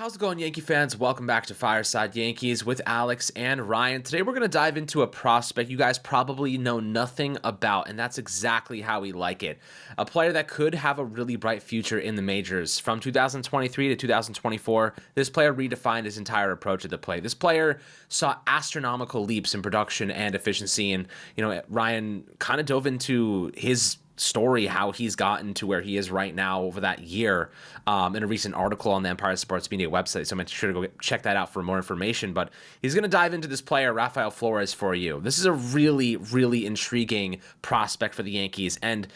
How's it going, Yankee fans? Welcome back to Fireside Yankees with Alex and Ryan. Today we're going to dive into a prospect you guys probably know nothing about, and that's exactly how we like it. A player that could have a really bright future in the majors. From 2023 to 2024, this player redefined his entire approach to the plate. This player saw astronomical leaps in production and efficiency, and Ryan kind of dove into his story, how he's gotten to where he is right now over that year in a recent article on the Empire Sports Media website. So make sure to go check that out for more information. But he's going to dive into this player, Rafael Flores, for you. This is a really, really intriguing prospect for the Yankees. And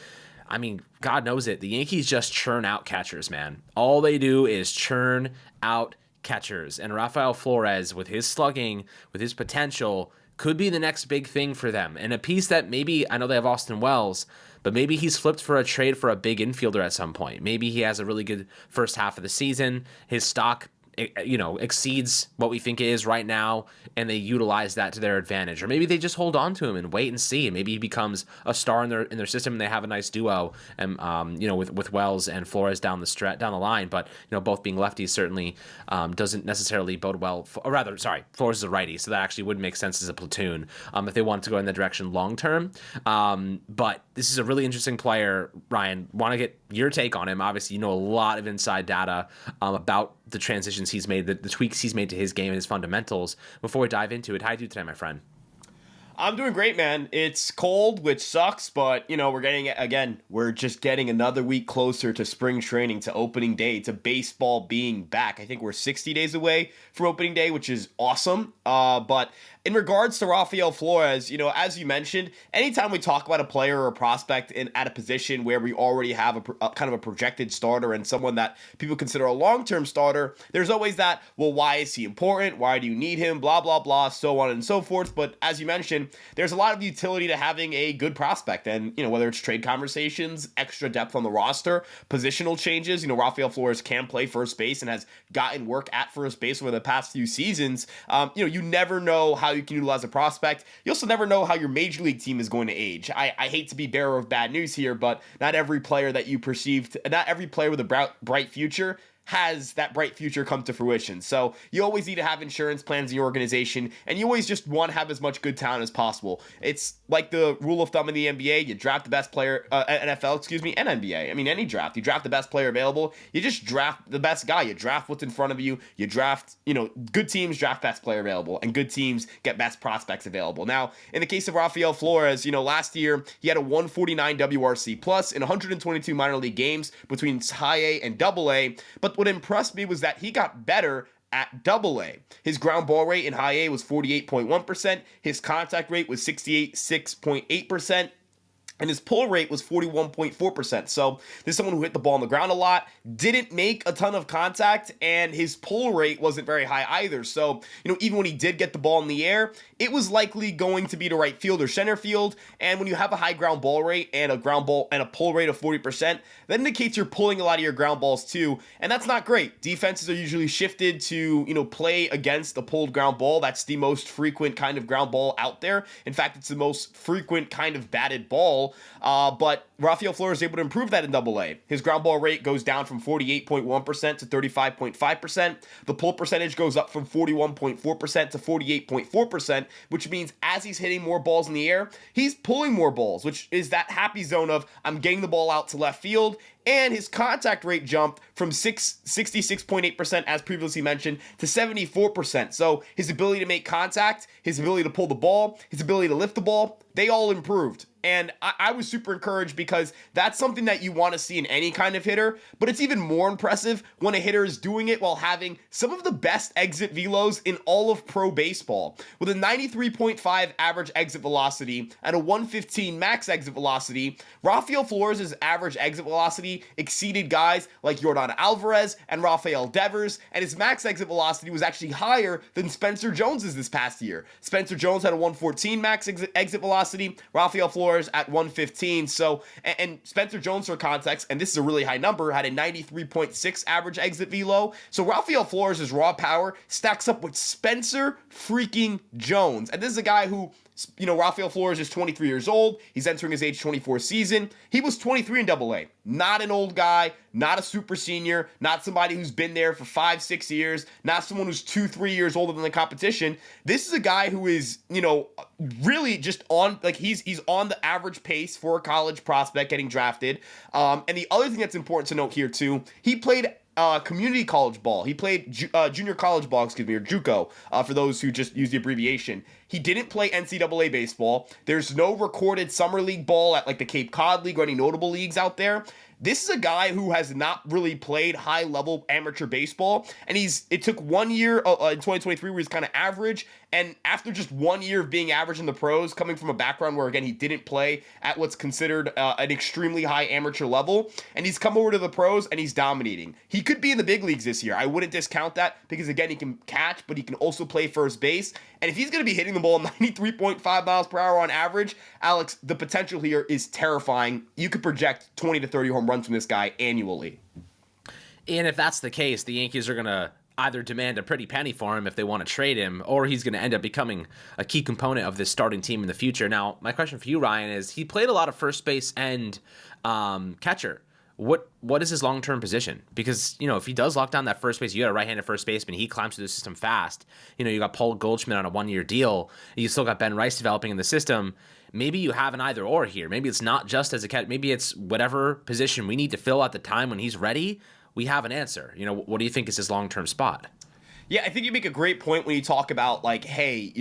I mean, God knows it. The Yankees just churn out catchers, man. All they do is churn out catchers. And Rafael Flores, with his slugging, with his potential, could be the next big thing for them. And a piece that maybe, I know they have Austin Wells, but maybe he's flipped for a trade for a big infielder at some point. Maybe he has a really good first half of the season. His stock, exceeds what we think it is right now, and they utilize that to their advantage. Or maybe they just hold on to him and wait and see. Maybe he becomes a star in their system, and they have a nice duo, and with Wells and Flores down the line. But both being lefties certainly doesn't necessarily bode well. Flores is a righty, so that actually would make sense as a platoon if they wanted to go in that direction long term. But this is a really interesting player, Ryan. Want to get your take on him? Obviously, you know a lot of inside data about the transitions he's made, the tweaks he's made to his game and his fundamentals. Before we dive into it, how are you doing today, my friend? I'm doing great, man. It's cold, which sucks, but, we're just getting another week closer to spring training, to opening day, to baseball being back. I think we're 60 days away from opening day, which is awesome. But in regards to Rafael Flores, as you mentioned, anytime we talk about a player or a prospect at a position where we already have a kind of a projected starter and someone that people consider a long-term starter, there's always that, well, why is he important? Why do you need him? Blah, blah, blah, so on and so forth. But as you mentioned, there's a lot of utility to having a good prospect. And, whether it's trade conversations, extra depth on the roster, positional changes, Rafael Flores can play first base and has gotten work at first base over the past few seasons. You never know how you can utilize a prospect. You also never know how your major league team is going to age. I hate to be bearer of bad news here, but not every player with a bright future has that bright future come to fruition. So you always need to have insurance plans in your organization, and you always just want to have as much good talent as possible. It's like the rule of thumb in the NBA. You draft the best player, NFL, and NBA. I mean, any draft. You draft the best player available. You just draft the best guy. You draft what's in front of you. You draft, good teams draft best player available, and good teams get best prospects available. Now, in the case of Rafael Flores, last year he had a 149 WRC plus in 122 minor league games between high A and double A, but what impressed me was that he got better at double A. His ground ball rate in high A was 48.1%. His contact rate was 6.8%. And his pull rate was 41.4%. So this is someone who hit the ball on the ground a lot, didn't make a ton of contact, and his pull rate wasn't very high either. So, even when he did get the ball in the air, it was likely going to be to right field or center field. And when you have a high ground ball rate and a pull rate of 40%, that indicates you're pulling a lot of your ground balls too. And that's not great. Defenses are usually shifted to, play against a pulled ground ball. That's the most frequent kind of ground ball out there. In fact, it's the most frequent kind of batted ball. But Rafael Flores is able to improve that in double A. His ground ball rate goes down from 48.1% to 35.5%. The pull percentage goes up from 41.4% to 48.4%, which means as he's hitting more balls in the air, he's pulling more balls, which is that happy zone of I'm getting the ball out to left field. And his contact rate jumped from 66.8%, as previously mentioned, to 74%. So his ability to make contact, his ability to pull the ball, his ability to lift the ball, they all improved. And I was super encouraged because that's something that you want to see in any kind of hitter, but it's even more impressive when a hitter is doing it while having some of the best exit velos in all of pro baseball. With a 93.5 average exit velocity and a 115 max exit velocity, Rafael Flores' average exit velocity exceeded guys like Yordan Alvarez and Rafael Devers, and his max exit velocity was actually higher than Spencer Jones's this past year. Spencer Jones had a 114 max exit velocity, Rafael Flores at 115. So, and Spencer Jones, for context, and this is a really high number, had a 93.6 average exit velo. So Rafael Flores' raw power stacks up with Spencer freaking Jones. And this is a guy who Rafael Flores is 23 years old. He's entering his age 24 season. He was 23 in AA. Not an old guy, not a super senior, not somebody who's been there for 5-6 years, not someone who's 2-3 years older than the competition. This is a guy who is, really just on, like, he's on the average pace for a college prospect getting drafted. And the other thing that's important to note here too, he played community college ball. He played junior college ball, or JUCO, for those who just use the abbreviation. He didn't play NCAA baseball. There's no recorded summer league ball at like the Cape Cod League or any notable leagues out there. This is a guy who has not really played high-level amateur baseball, and it took 1 year in 2023 where he's kind of average, and after just 1 year of being average in the pros, coming from a background where, again, he didn't play at what's considered an extremely high amateur level, and he's come over to the pros, and he's dominating. He could be in the big leagues this year. I wouldn't discount that because, again, he can catch, but he can also play first base, and if he's going to be hitting the ball 93.5 miles per hour on average, Alex, the potential here is terrifying. You could project 20 to 30 home runs from this guy annually. And if that's the case, the Yankees are going to either demand a pretty penny for him if they want to trade him, or he's going to end up becoming a key component of this starting team in the future. Now, my question for you, Ryan, is he played a lot of first base and catcher. What is his long-term position? Because, if he does lock down that first base, you got a right-handed first baseman, he climbs through the system fast. You got Paul Goldschmidt on a 1-year deal. You still got Ben Rice developing in the system. Maybe you have an either-or here. Maybe it's not just as a catcher. Maybe it's whatever position we need to fill at the time when he's ready. We have an answer. What do you think is his long-term spot? Yeah, I think you make a great point when you talk about, like, hey,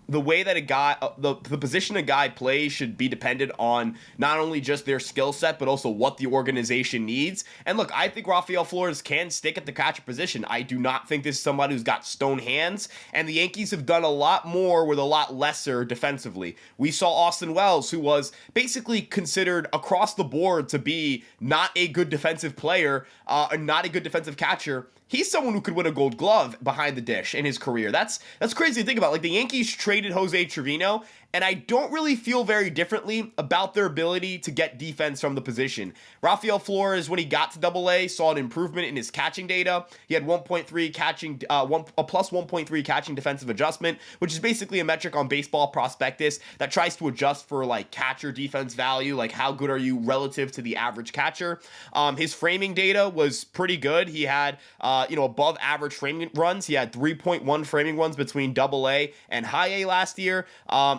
the way that a guy, the position a guy plays should be dependent on not only just their skill set, but also what the organization needs. And look, I think Rafael Flores can stick at the catcher position. I do not think this is somebody who's got stone hands, and the Yankees have done a lot more with a lot lesser defensively. We saw Austin Wells, who was basically considered across the board to be not a good defensive player, not a good defensive catcher. He's someone who could win a Gold Glove behind the dish in his career. That's crazy to think about. Like, the Yankees traded Jose Trevino, and I don't really feel very differently about their ability to get defense from the position. Rafael Flores, when he got to AA, saw an improvement in his catching data. He had 1.3 catching, a plus 1.3 catching defensive adjustment, which is basically a metric on Baseball Prospectus that tries to adjust for like catcher defense value, like how good are you relative to the average catcher. His framing data was pretty good. He had, above average framing runs. He had 3.1 framing runs between AA and high A last year.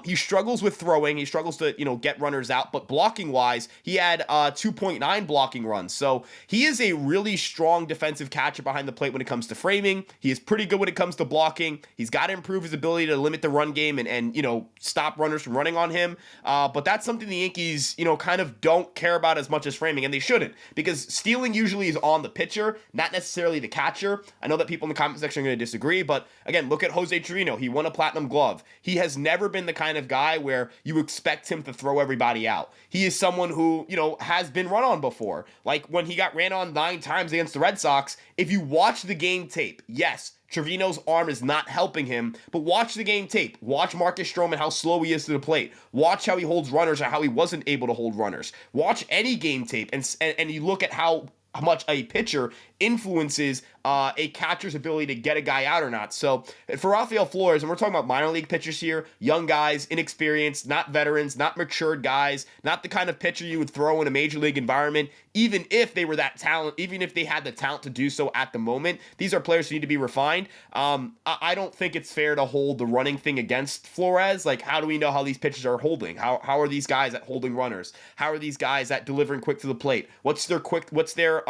He struggles with throwing. He struggles to, get runners out, but blocking wise, he had 2.9 blocking runs. So he is a really strong defensive catcher behind the plate when it comes to framing. He is pretty good when it comes to blocking. He's got to improve his ability to limit the run game and stop runners from running on him. But that's something the Yankees, kind of don't care about as much as framing, and they shouldn't, because stealing usually is on the pitcher, not necessarily the catcher. I know that people in the comment section are going to disagree, but again, look at Jose Trevino. He won a Platinum Glove. He has never been the kind of guy where you expect him to throw everybody out. He is someone who, has been run on before. Like when he got ran on 9 times against the Red Sox, if you watch the game tape, yes, Trevino's arm is not helping him, but watch the game tape. Watch Marcus Stroman, how slow he is to the plate. Watch how he holds runners or how he wasn't able to hold runners. Watch any game tape and you look at how much a pitcher influences a catcher's ability to get a guy out or not. So for Rafael Flores, and we're talking about minor league pitchers here, young guys, inexperienced, not veterans, not matured guys, not the kind of pitcher you would throw in a major league environment, even if they were that talent, even if they had the talent to do so at the moment. These are players who need to be refined. I don't think it's fair to hold the running thing against Flores. Like, how do we know how these pitchers are holding? How are these guys at holding runners? How are these guys at delivering quick to the plate? What's their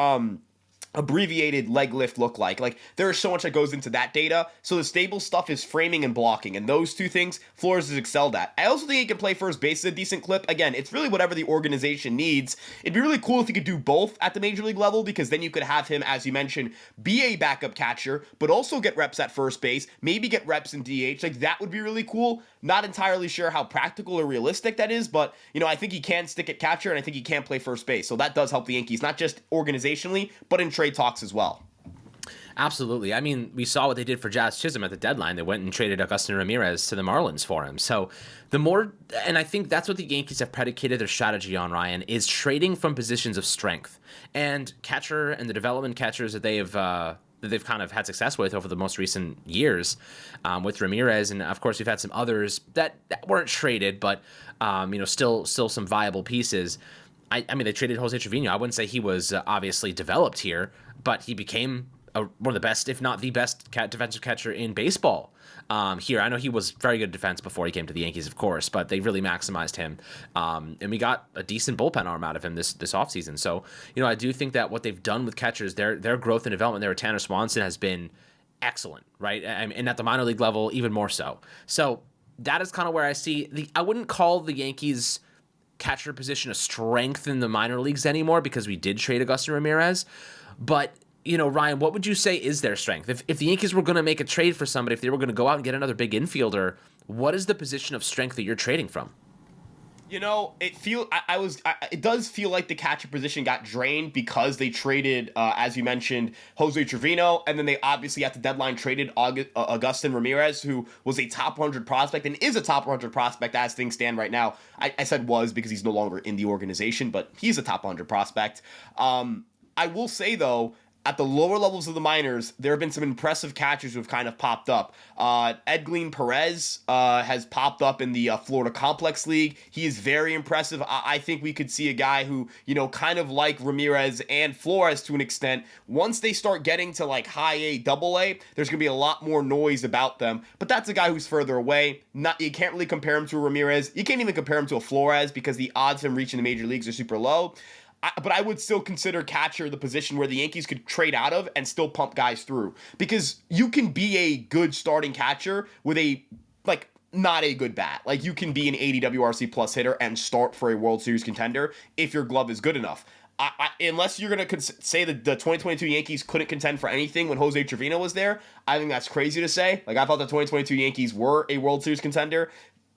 abbreviated leg lift look like? Like, there is so much that goes into that data. So the stable stuff is framing and blocking, and those two things Flores has excelled at. I also think he can play first base at a decent clip. Again, it's really whatever the organization needs. It'd be really cool if he could do both at the major league level, because then you could have him, as you mentioned, be a backup catcher, but also get reps at first base, maybe get reps in DH. Like, that would be really cool. Not entirely sure how practical or realistic that is, but, I think he can stick at catcher, and I think he can play first base. So that does help the Yankees, not just organizationally, but in trade talks as well. Absolutely. I mean, we saw what they did for Jazz Chisholm at the deadline. They went and traded Augustin Ramirez to the Marlins for him. So and I think that's what the Yankees have predicated their strategy on, Ryan, is trading from positions of strength. And catcher and the development catchers that they have that they've kind of had success with over the most recent years, with Ramirez, and of course we've had some others that weren't traded, but still some viable pieces. I mean, they traded Jose Trevino. I wouldn't say he was obviously developed here, but he became one of the best, if not the best, defensive catcher in baseball. Here, I know he was very good at defense before he came to the Yankees, of course, but they really maximized him. And we got a decent bullpen arm out of him this offseason. So, I do think that what they've done with catchers, their growth and development there with Tanner Swanson has been excellent, right? And at the minor league level, even more so. So that is kind of where I see I wouldn't call the Yankees catcher position a strength in the minor leagues anymore because we did trade Agustin Ramirez. But, Ryan, what would you say is their strength? If the Yankees were going to make a trade for somebody, if they were going to go out and get another big infielder, what is the position of strength that you're trading from? It does feel like the catcher position got drained because they traded, as you mentioned, Jose Trevino, and then they obviously at the deadline traded Agustin Ramirez, who was a top 100 prospect and is a top 100 prospect as things stand right now. I said was because he's no longer in the organization, but he's a top 100 prospect. I will say, though, at the lower levels of the minors, there have been some impressive catchers who have kind of popped up. Edglin Perez has popped up in the Florida Complex League. He is very impressive. I think we could see a guy who, kind of like Ramirez and Flores to an extent, once they start getting to like high A, double A, there's going to be a lot more noise about them. But that's a guy who's further away. You can't really compare him to a Ramirez. You can't even compare him to a Flores because the odds of him reaching the major leagues are super low. But I would still consider catcher the position where the Yankees could trade out of and still pump guys through. Because you can be a good starting catcher with not a good bat. Like, you can be an 80 WRC plus hitter and start for a World Series contender if your glove is good enough. Unless you're going to say that the 2022 Yankees couldn't contend for anything when Jose Trevino was there, I think that's crazy to say. Like, I thought the 2022 Yankees were a World Series contender.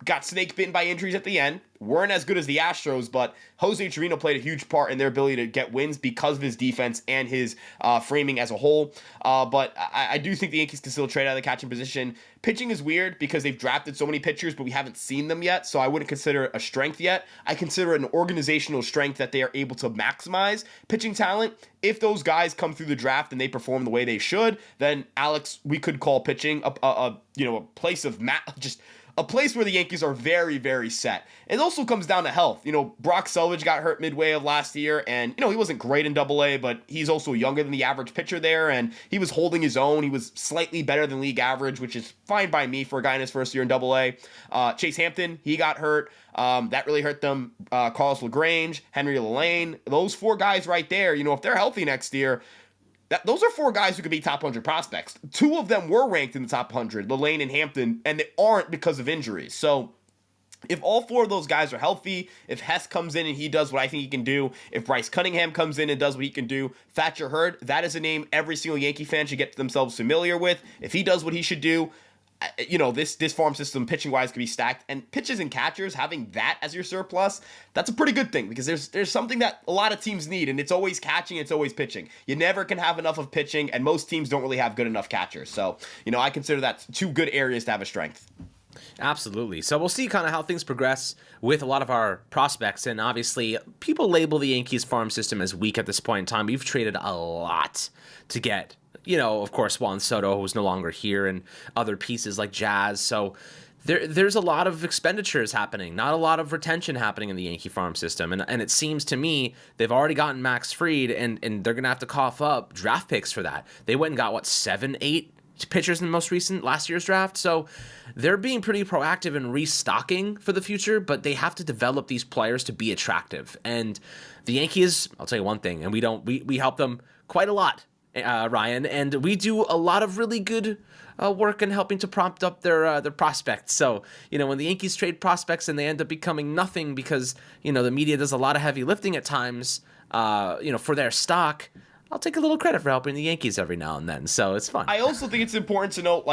Got snake bitten by injuries at the end. Weren't as good as the Astros, but Jose Trevino played a huge part in their ability to get wins because of his defense and his framing as a whole. But I do think the Yankees can still trade out of the catching position. Pitching is weird because they've drafted so many pitchers, but we haven't seen them yet, so I wouldn't consider it a strength yet. I consider it an organizational strength that they are able to maximize pitching talent. If those guys come through the draft and they perform the way they should, then Alex, we could call pitching a place of a place where the Yankees are very, very set. It also comes down to health. Brock Selvage got hurt midway of last year, and, he wasn't great in Double-A, but he's also younger than the average pitcher there, and he was holding his own. He was slightly better than league average, which is fine by me for a guy in his first year in Double-A. Chase Hampton, he got hurt. That really hurt them. Carlos LaGrange, Henry Lane, those four guys right there, if they're healthy next year, those are four guys who could be top 100 prospects. Two of them were ranked in the top 100, Lane and Hampton, and they aren't because of injuries. So if all four of those guys are healthy, if Hess comes in and he does what I think he can do, if Bryce Cunningham comes in and does what he can do, Thatcher Hurd, that is a name every single Yankee fan should get themselves familiar with. If he does what he should do, this farm system pitching-wise can be stacked, and pitchers and catchers having that as your surplus, that's a pretty good thing because there's something that a lot of teams need, and it's always catching, it's always pitching. You never can have enough of pitching, and most teams don't really have good enough catchers. So, I consider that two good areas to have a strength. Absolutely. So we'll see kind of how things progress with a lot of our prospects. And obviously, people label the Yankees farm system as weak at this point in time. We've traded a lot to get, of course, Juan Soto, who's no longer here, and other pieces like Jazz. So there's a lot of expenditures happening, not a lot of retention happening in the Yankee farm system. And it seems to me they've already gotten Max Fried, and they're going to have to cough up draft picks for that. They went and got, 7, 8 pitchers in the most recent last year's draft. So they're being pretty proactive in restocking for the future, but they have to develop these players to be attractive. And the Yankees, I'll tell you one thing, and we help them quite a lot, Ryan, and we do a lot of really good work in helping to prompt up their prospects. So, when the Yankees trade prospects and they end up becoming nothing because, the media does a lot of heavy lifting at times, for their stock, I'll take a little credit for helping the Yankees every now and then, so it's fun. I also think it's important to note,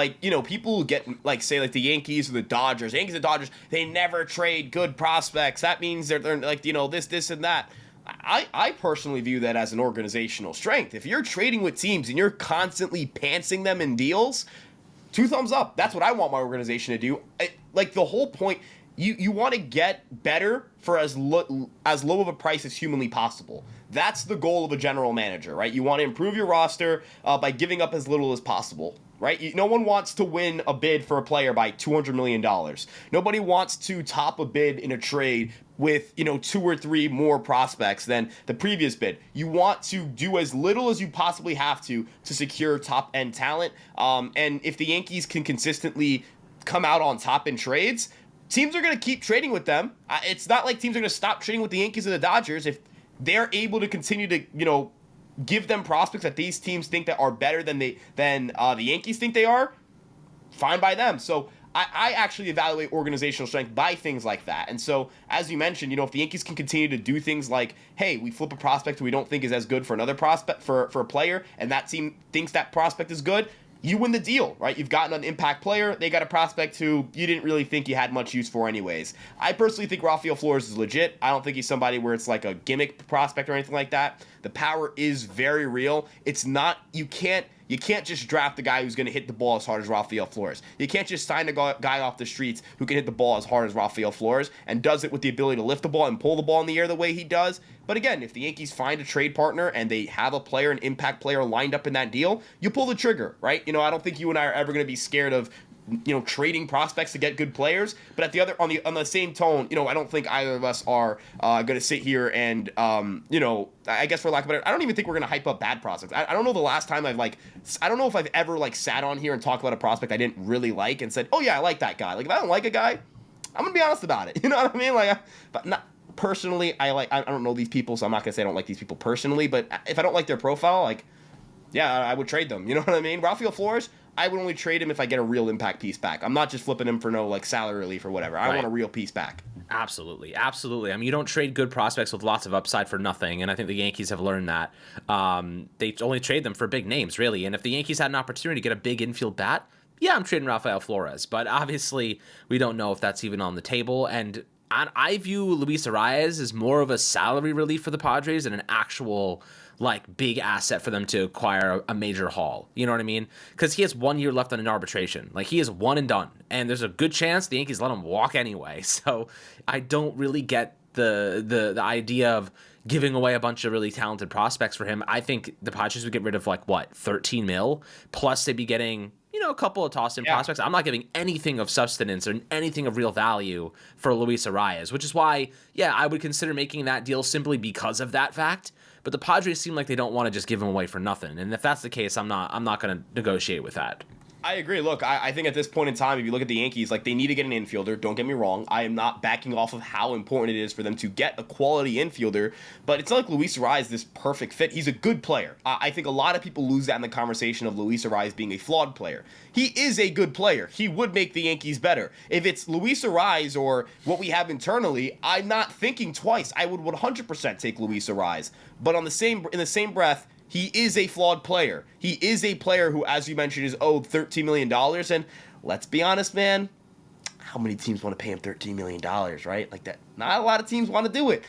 people who get, say, the Yankees or the Dodgers. Yankees and Dodgers, they never trade good prospects. That means they're this and that. I personally view that as an organizational strength. If you're trading with teams and you're constantly pantsing them in deals, 2 thumbs up. That's what I want my organization to do. The whole point, You want to get better for as low of a price as humanly possible. That's the goal of a general manager, right? You want to improve your roster by giving up as little as possible, right? No one wants to win a bid for a player by $200 million. Nobody wants to top a bid in a trade with, 2 or 3 more prospects than the previous bid. You want to do as little as you possibly have to secure top end talent. And if the Yankees can consistently come out on top in trades, teams are going to keep trading with them. It's not like teams are going to stop trading with the Yankees and the Dodgers if they're able to continue to, give them prospects that these teams think that are better than the Yankees think they are. Fine by them. So I actually evaluate organizational strength by things like that. And so, as you mentioned, if the Yankees can continue to do things like, hey, we flip a prospect who we don't think is as good for another prospect, for a player, and that team thinks that prospect is good, you win the deal, right? You've gotten an impact player. They got a prospect who you didn't really think you had much use for anyways. I personally think Rafael Flores is legit. I don't think he's somebody where it's like a gimmick prospect or anything like that. The power is very real. It's not, you can't just draft the guy who's going to hit the ball as hard as Rafael Flores. You can't just sign a guy off the streets who can hit the ball as hard as Rafael Flores and does it with the ability to lift the ball and pull the ball in the air the way he does. But again, if the Yankees find a trade partner and they have a player, an impact player lined up in that deal, you pull the trigger, right? I don't think you and I are ever going to be scared of trading prospects to get good players, but at the other on the same tone, I don't think either of us are going to sit here and I guess for lack of a better, I don't even think we're going to hype up bad prospects. I don't know the last time I don't know if I've ever sat on here and talked about a prospect I didn't really like and said, oh yeah, I like that guy. Like if I don't like a guy, I'm gonna be honest about it. You know what I mean? But not personally. I don't know these people, so I'm not gonna say I don't like these people personally. But if I don't like their profile, yeah, I would trade them. You know what I mean? Rafael Flores, I would only trade him if I get a real impact piece back. I'm not just flipping him for no salary relief or whatever. I want a real piece back. Absolutely. I mean, you don't trade good prospects with lots of upside for nothing, and I think the Yankees have learned that. They only trade them for big names, really, and if the Yankees had an opportunity to get a big infield bat, yeah, I'm trading Rafael Flores, but obviously we don't know if that's even on the table, and I view Luis Arias as more of a salary relief for the Padres than an actual big asset for them to acquire a major haul. You know what I mean? Because he has 1 year left on an arbitration. He is one and done. And there's a good chance the Yankees let him walk anyway. So I don't really get the idea of giving away a bunch of really talented prospects for him. I think the Padres would get rid of 13 mil. Plus they'd be getting a couple of tossed-in prospects. I'm not giving anything of substance or anything of real value for Luis Arias, which is why, I would consider making that deal simply because of that fact. But the Padres seem like they don't want to just give him away for nothing. And if that's the case, I'm not going to negotiate with that. I agree. Look, I think at this point in time, if you look at the Yankees, they need to get an infielder. Don't get me wrong. I am not backing off of how important it is for them to get a quality infielder, but it's not like Luis Arias is this perfect fit. He's a good player. I think a lot of people lose that in the conversation of Luis Arias being a flawed player. He is a good player. He would make the Yankees better. If it's Luis Arias or what we have internally, I'm not thinking twice. I would 100% take Luis Arias. But in the same breath, he is a flawed player. He is a player who, as you mentioned, is owed $13 million. And let's be honest, man, how many teams want to pay him $13 million, right? Like that. Not a lot of teams want to do it.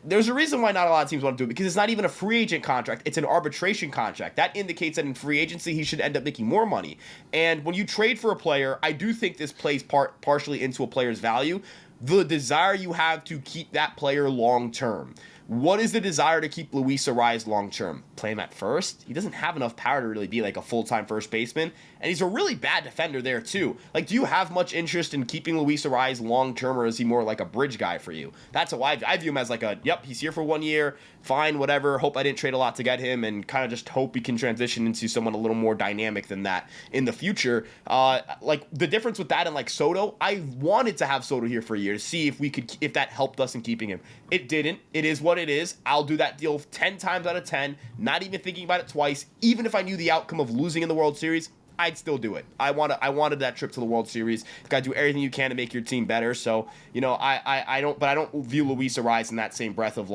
There's a reason why not a lot of teams want to do it, because it's not even a free agent contract. It's an arbitration contract. That indicates that in free agency, he should end up making more money. And when you trade for a player, I do think this plays partially into a player's value. The desire you have to keep that player long term. What is the desire to keep Luis Arias long-term? Play him at first? He doesn't have enough power to really be a full-time first baseman, and he's a really bad defender there too. Do you have much interest in keeping Luis Arias long-term, or is he more like a bridge guy for you? That's how I view him, as he's here for 1 year, fine, whatever, hope I didn't trade a lot to get him, and kind of just hope we can transition into someone a little more dynamic than that in the future. The difference with that and Soto, I wanted to have Soto here for a year to see if that helped us in keeping him. It didn't. It is what it is. I'll do that deal 10 times out of 10, not even thinking about it twice. Even if I knew the outcome of losing in the World Series, I'd still do it. I wanted that trip to the World Series. You got to do everything you can to make your team better. So, I don't view Luis Arias in that same breath of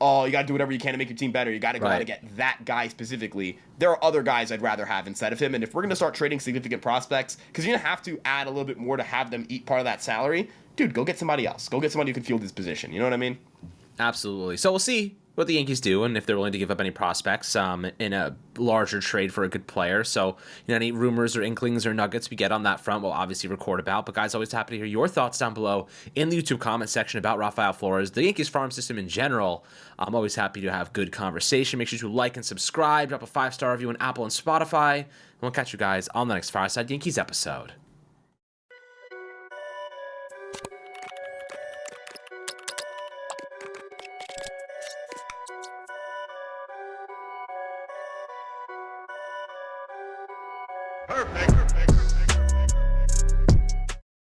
oh, you got to do whatever you can to make your team better. You got to go out and get that guy specifically. There are other guys I'd rather have instead of him. And if we're going to start trading significant prospects, because you're going to have to add a little bit more to have them eat part of that salary, dude, go get somebody else. Go get somebody who can field his position. You know what I mean? Absolutely. So we'll see what the Yankees do and if they're willing to give up any prospects in a larger trade for a good player. So, any rumors or inklings or nuggets we get on that front, we'll obviously record about. But guys, always happy to hear your thoughts down below in the YouTube comment section about Rafael Flores, the Yankees farm system in general. I'm always happy to have good conversation. Make sure to like and subscribe, drop a 5-star review on Apple and Spotify, and we'll catch you guys on the next Fireside Yankees episode. Perfect.